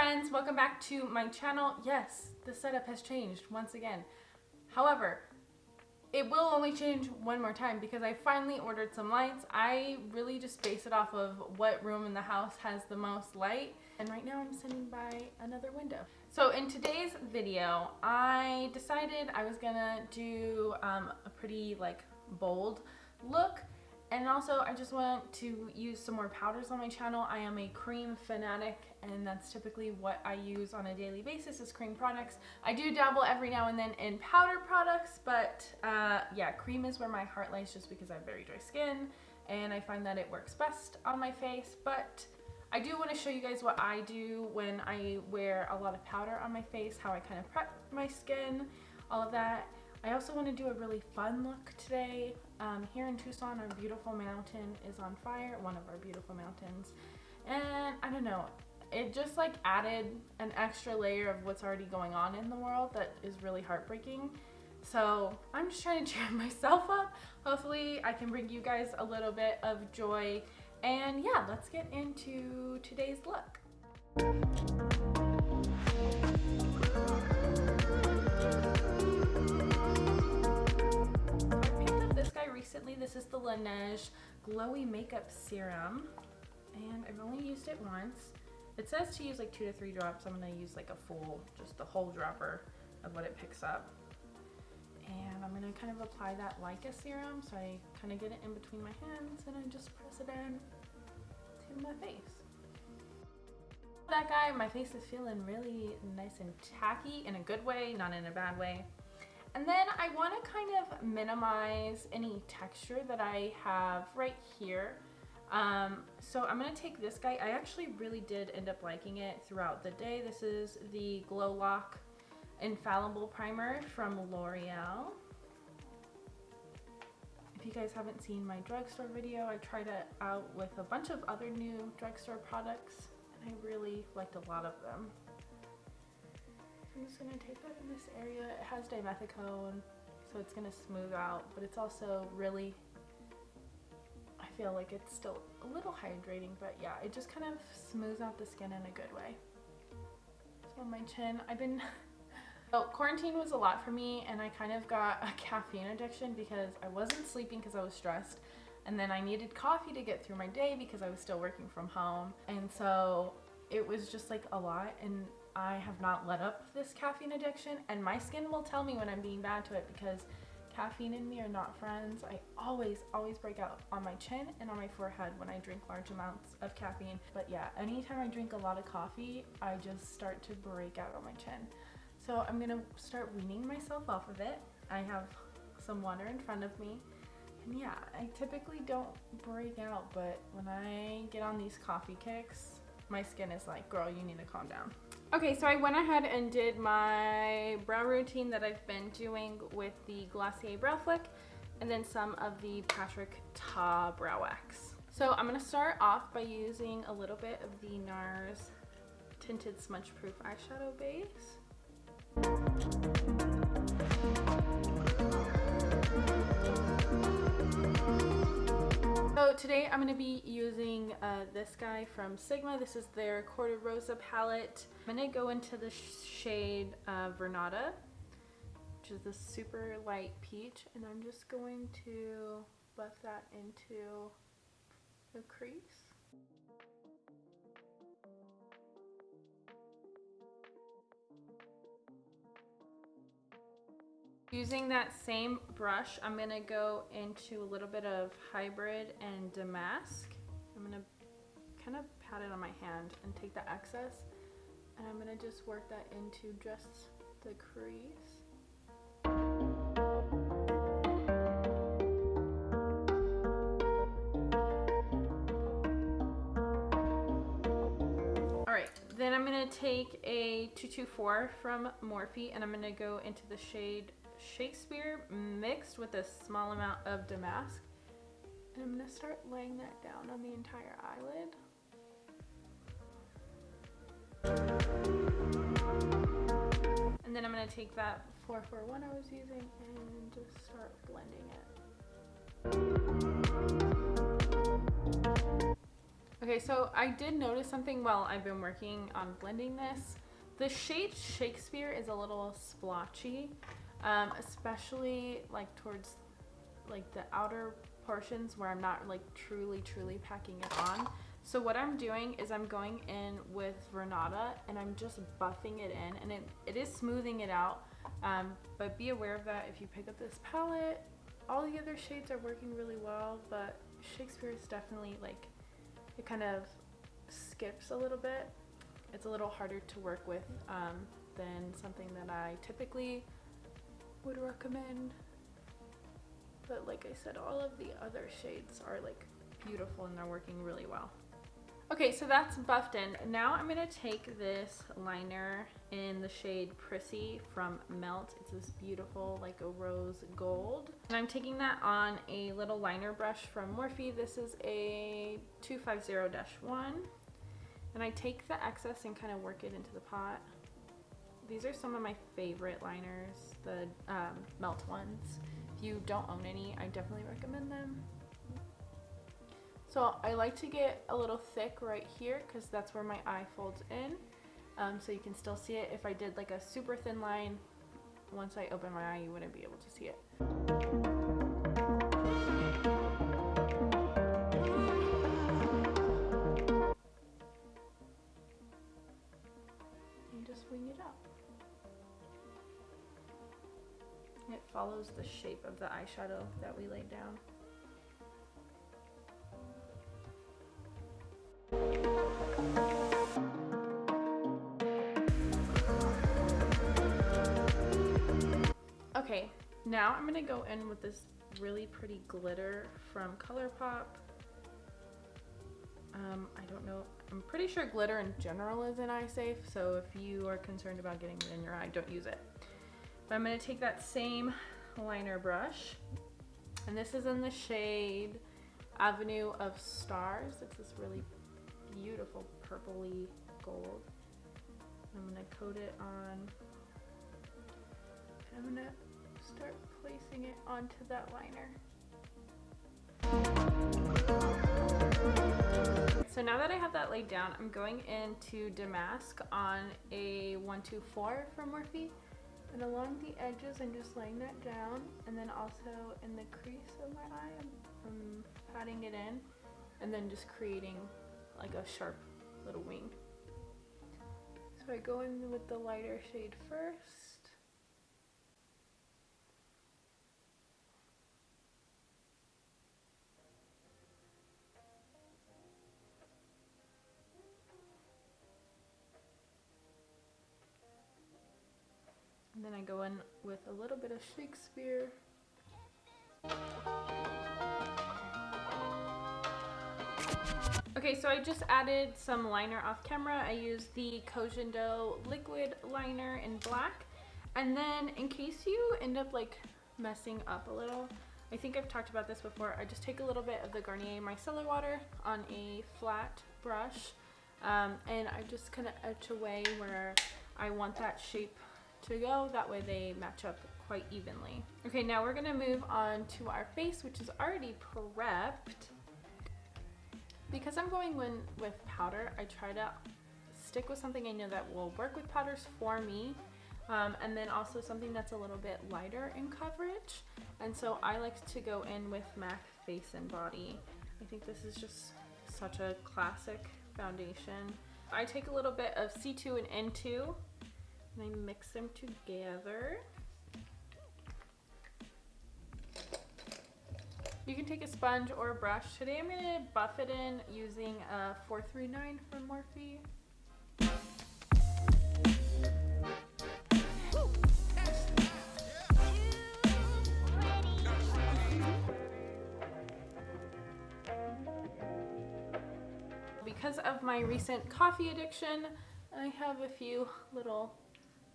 friends, welcome back to my channel. Yes, the setup has changed once again. However, it will only change one more time because I finally ordered some lights. I really just base it off of what room in the house has the most light. And right now I'm sitting by another window. So in today's video, I decided I was gonna do a pretty bold look. And also I just want to use some more powders on my channel. I am a cream fanatic and that's typically what I use on a daily basis is cream products. I do dabble every now and then in powder products, but yeah, cream is where my heart lies just because I have very dry skin and I find that it works best on my face. But I do want to show you guys what I do when I wear a lot of powder on my face, how I kind of prep my skin, all of that. I also want to do a really fun look today. Here in Tucson, our beautiful mountain is on fire, one of our beautiful mountains. And I don't know, it just added an extra layer of what's already going on in the world that is really heartbreaking. So I'm just trying to cheer myself up. Hopefully I can bring you guys a little bit of joy. And yeah, let's get into today's look. Recently, this is the LANEIGE Glowy Makeup Serum, and I've only used it once. It says to use 2 to 3 drops. I'm gonna use just the whole dropper of what it picks up. And I'm gonna kind of apply that like a serum, so I kind of get it in between my hands and I just press it in to my face. That guy, my face is feeling really nice and tacky in a good way, not in a bad way. And then I want to kind of minimize any texture that I have right here. So I'm going to take this guy. I actually really did end up liking it throughout the day. This is the Glow Lock Infallible Primer from L'Oreal. If you guys haven't seen my drugstore video, I tried it out with a bunch of other new drugstore products, and I really liked a lot of them. I'm just going to take that in this area. It has dimethicone, so it's going to smooth out, but it's also really, I feel like it's still a little hydrating, but yeah, it just kind of smooths out the skin in a good way. So on my chin, quarantine was a lot for me, and I kind of got a caffeine addiction because I wasn't sleeping because I was stressed, and then I needed coffee to get through my day because I was still working from home, and so it was just a lot, and I have not let up this caffeine addiction, and my skin will tell me when I'm being bad to it because caffeine and me are not friends. I always break out on my chin and on my forehead when I drink large amounts of caffeine. But yeah, anytime I drink a lot of coffee, I just start to break out on my chin. So I'm gonna start weaning myself off of it. I have some water in front of me. And yeah, I typically don't break out, but when I get on these coffee kicks, my skin is like, girl, you need to calm down. Okay, so I went ahead and did my brow routine that I've been doing with the Glossier Brow Flick and then some of the Patrick Ta Brow Wax. So I'm going to start off by using a little bit of the NARS Tinted Smudge Proof Eyeshadow Base. So today I'm going to be using this guy from Sigma. This is their Cor-De-Rosa palette. I'm going to go into the shade Vernata, which is this super light peach, and I'm just going to buff that into the crease. Using that same brush, I'm going to go into a little bit of Hybrid and Damask. I'm going to kind of pat it on my hand and take the excess, and I'm going to just work that into just the crease. Alright, then I'm going to take a 224 from Morphe, and I'm going to go into the shade Shakespeare mixed with a small amount of Damask, and I'm going to start laying that down on the entire eyelid. And then I'm going to take that 441 I was using and just start blending it. Okay, so I did notice something while I've been working on blending this. The shade Shakespeare is a little splotchy, especially like towards like the outer portions where I'm not like truly packing it on. So what I'm doing is I'm going in with Renata and I'm just buffing it in, and it is smoothing it out, but be aware of that if you pick up this palette. All the other shades are working really well, but Shakespeare is definitely like, it kind of skips a little bit. It's a little harder to work with than something that I typically would recommend. But like I said, all of the other shades are like beautiful and they're working really well. Okay, so that's buffed in. Now I'm gonna take this liner in the shade Prissy from Melt. It's this beautiful like a rose gold. And I'm taking that on a little liner brush from Morphe. This is a 250-1. And I take the excess and kind of work it into the pot. These are some of my favorite liners, the Melt ones. If you don't own any, I definitely recommend them. So I like to get a little thick right here because that's where my eye folds in, so you can still see it. If I did like a super thin line, once I open my eye, you wouldn't be able to see it. And just wing it up. It follows the shape of the eyeshadow that we laid down. Okay, now I'm gonna go in with this really pretty glitter from Colourpop. I don't know, I'm pretty sure glitter in general is an eye safe, so if you are concerned about getting it in your eye, don't use it. But I'm gonna take that same liner brush, and this is in the shade Avenue of Stars. It's this really beautiful purpley gold. I'm gonna coat it on, and I'm gonna start placing it onto that liner. So now that I have that laid down, I'm going into Damask on a 124 from Morphe. And along the edges, I'm just laying that down. And then also in the crease of my eye, I'm patting it in. And then just creating like a sharp little wing. So I go in with the lighter shade first. And then I go in with a little bit of Shakespeare. Okay, so I just added some liner off camera. I used the Cogendo liquid liner in black. And then in case you end up like messing up a little, I think I've talked about this before, I just take a little bit of the Garnier Micellar Water on a flat brush. And I just kind of etch away where I want that shape to go, that way they match up quite evenly. Okay, now we're gonna move on to our face, which is already prepped. Because I'm going in with powder, I try to stick with something I know that will work with powders for me, and then also something that's a little bit lighter in coverage. And so I like to go in with MAC Face and Body. I think this is just such a classic foundation. I take a little bit of C2 and N2, and I mix them together. You can take a sponge or a brush. Today I'm gonna buff it in using a 439 from Morphe. Because of my recent coffee addiction, I have a few little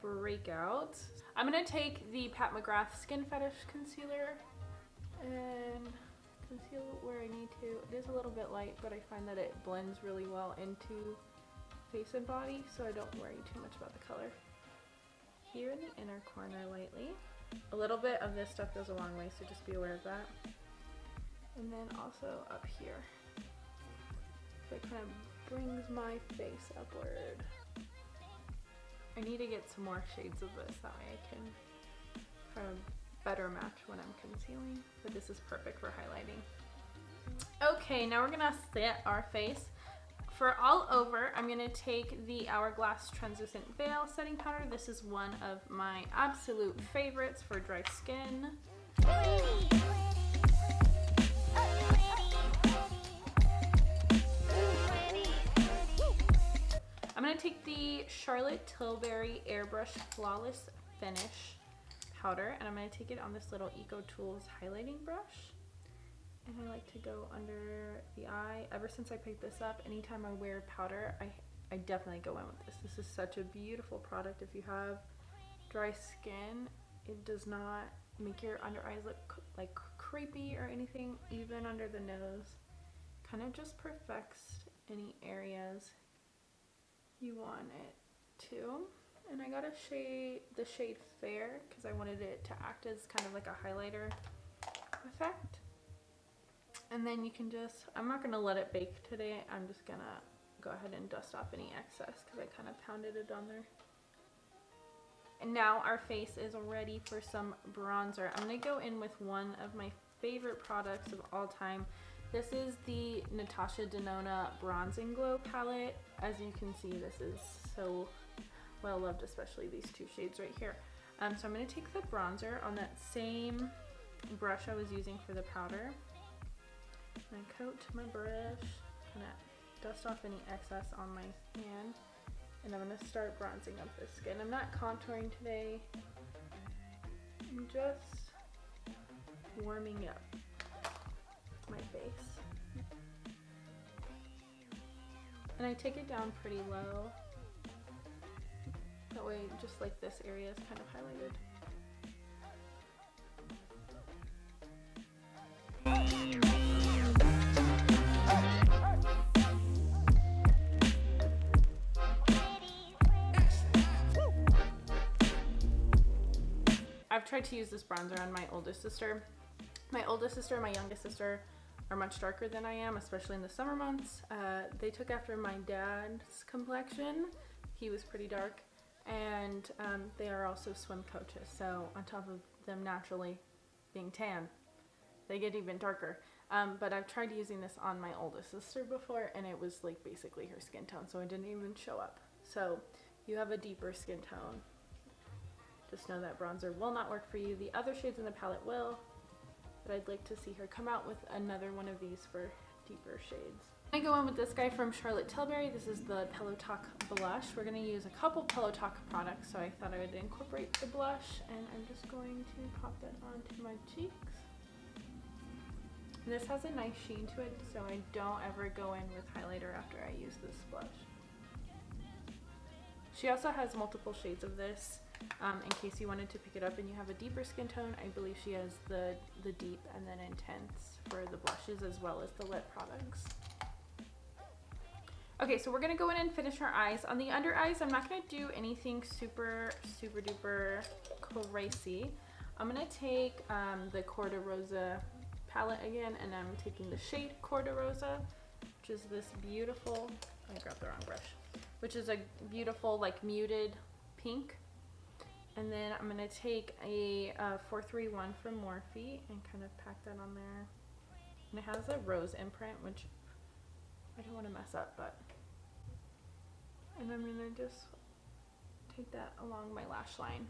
breakouts. I'm gonna take the Pat McGrath Skin Fetish Concealer and conceal it where I need to. It is a little bit light, but I find that it blends really well into face and body, so I don't worry too much about the color. Here in the inner corner lightly. A little bit of this stuff goes a long way, so just be aware of that. And then also up here. That kind of brings my face upward. I need to get some more shades of this, that way I can kind of better match when I'm concealing, but this is perfect for highlighting. Okay, now we're gonna set our face. For all over, I'm gonna take the Hourglass Translucent Veil Setting Powder. This is one of my absolute favorites for dry skin. I'm gonna take the Charlotte Tilbury Airbrush Flawless Finish powder, and I'm gonna take it on this little Eco Tools highlighting brush. And I like to go under the eye. Ever since I picked this up, anytime I wear powder, I definitely go in with this. This is such a beautiful product. If you have dry skin, it does not make your under eyes look like creepy or anything, even under the nose. Kind of just perfects any areas you want it to. And I got the shade Fair because I wanted it to act as kind of like a highlighter effect. And then you can just, I'm not gonna let it bake today. I'm just gonna go ahead and dust off any excess because I kind of pounded it on there. And now our face is ready for some bronzer. I'm gonna go in with one of my favorite products of all time. This is the NATASHA DENONA Bronze and Glow palette. As you can see, this is so well loved, especially these two shades right here. So I'm gonna take the bronzer on that same brush I was using for the powder. And I coat my brush, kind of dust off any excess on my hand, and I'm going to start bronzing up the skin. I'm not contouring today, I'm just warming up my face. And I take it down pretty low, that way just like this area is kind of highlighted. I've tried to use this bronzer on my oldest sister. My oldest sister and my youngest sister are much darker than I am, especially in the summer months. They took after my dad's complexion. He was pretty dark, and they are also swim coaches. So on top of them naturally being tan, they get even darker. But I've tried using this on my oldest sister before, and it was like basically her skin tone, so it didn't even show up. So you have a deeper skin tone, just know that bronzer will not work for you. The other shades in the palette will, but I'd like to see her come out with another one of these for deeper shades. I go in with this guy from Charlotte Tilbury. This is the Pillow Talk blush. We're going to use a couple Pillow Talk products, so I thought I would incorporate the blush, and I'm just going to pop that onto my cheeks. And this has a nice sheen to it, so I don't ever go in with highlighter after I use this blush. She also has multiple shades of this. In case you wanted to pick it up and you have a deeper skin tone, I believe she has the deep and then intense for the blushes as well as the lip products. Okay, so we're gonna go in and finish our eyes. On the under eyes, I'm not gonna do anything super duper crazy. I'm gonna take the Cor-De-Rosa palette again, and I'm taking the shade Cor-De-Rosa, which is this beautiful, I grabbed the wrong brush, which is a beautiful like muted pink. And then I'm going to take a 431 from Morphe and kind of pack that on there. And it has a rose imprint, which I don't want to mess up, but. And I'm going to just take that along my lash line.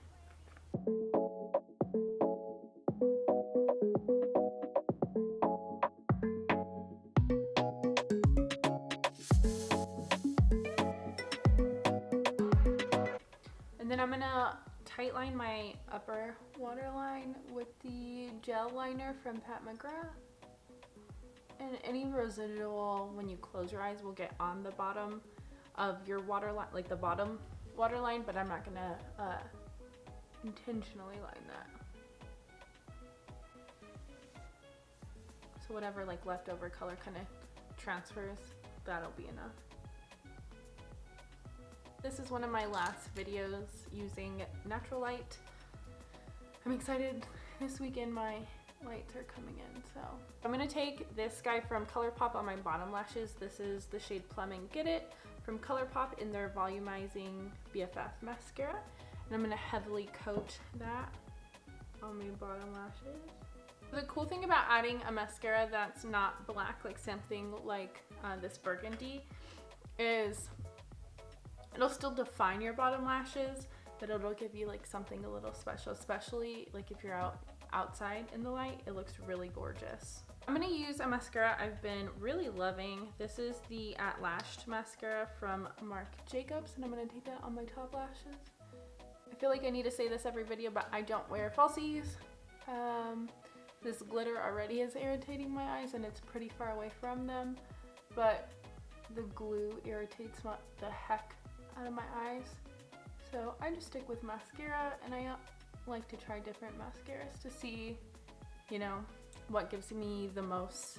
And then I'm going to tightline my upper waterline with the gel liner from Pat McGrath. And any residual when you close your eyes will get on the bottom of your waterline, like the bottom waterline, but I'm not gonna intentionally line that. So whatever like leftover color kind of transfers, that'll be enough. This is one of my last videos using natural light. I'm excited. This weekend my lights are coming in. So I'm gonna take this guy from Colourpop on my bottom lashes. This is the shade Plum and Get It from Colourpop in their volumizing BFF mascara, and I'm gonna heavily coat that on my bottom lashes. The cool thing about adding a mascara that's not black, like something like this burgundy, is it'll still define your bottom lashes, but it'll give you like something a little special, especially like if you're outside in the light. It looks really gorgeous. I'm gonna use a mascara I've been really loving. This is the Lash'd mascara from Marc Jacobs, and I'm gonna take that on my top lashes. I feel like I need to say this every video, but I don't wear falsies. This glitter already is irritating my eyes, and it's pretty far away from them, but the glue irritates the heck out of my eyes. So I just stick with mascara, and I like to try different mascaras to see, you know, what gives me the most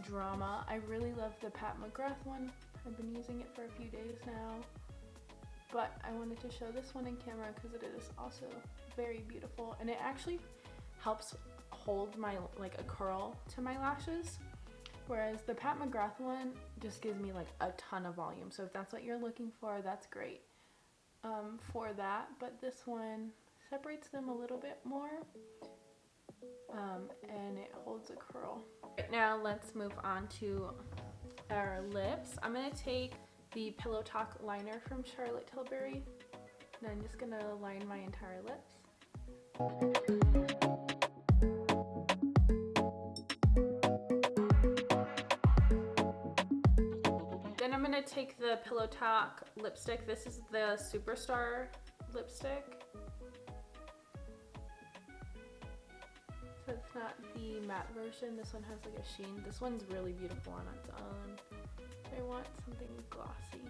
drama. I really love the Pat McGrath one. I've been using it for a few days now, but I wanted to show this one in camera because it is also very beautiful, and it actually helps hold my like a curl to my lashes, whereas the Pat McGrath one just gives me like a ton of volume. So if that's what you're looking for, that's great for that, but this one separates them a little bit more, and it holds a curl. Right now, let's move on to our lips. I'm gonna take the Pillow Talk liner from Charlotte Tilbury, and I'm just gonna line my entire lips. Then I'm gonna take the Pillow Talk lipstick. This is the Superstar lipstick. So it's not the matte version. This one has like a sheen. This one's really beautiful on its own. I want something glossy.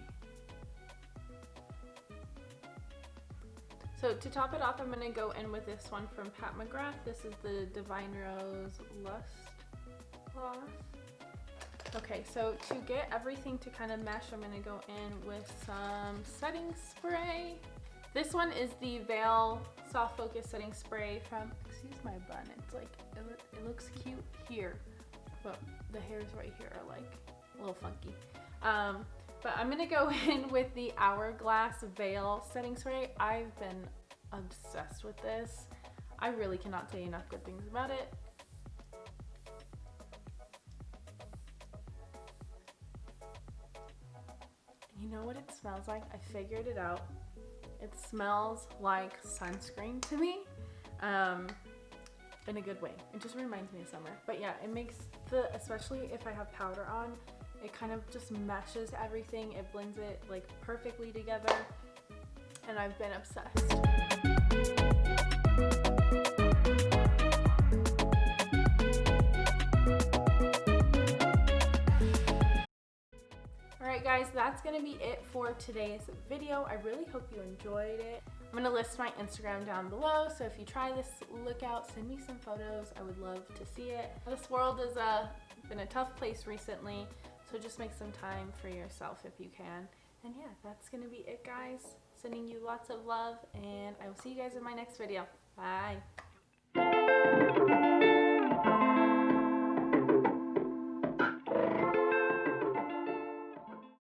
So to top it off, I'm gonna go in with this one from Pat McGrath. This is the Divine Rose Lust Gloss. Okay, so to get everything to kind of mesh, I'm gonna go in with some setting spray. This one is the Veil Soft Focus Setting Spray from, excuse my bun, it's like, it looks cute here, but the hairs right here are like a little funky. But I'm gonna go in with the Hourglass Veil Setting Spray. I've been obsessed with this. I really cannot say enough good things about it. You know what it smells like? I figured it out. It smells like sunscreen to me, in a good way. It just reminds me of summer. But yeah, it makes especially if I have powder on, it kind of just meshes everything. It blends it like perfectly together, and I've been obsessed. Alright guys, that's going to be it for today's video. I really hope you enjoyed it. I'm going to list my Instagram down below, so if you try this, look out, send me some photos. I would love to see it. This world has been a tough place recently, so just make some time for yourself if you can. And yeah, that's going to be it guys. Sending you lots of love, and I will see you guys in my next video. Bye!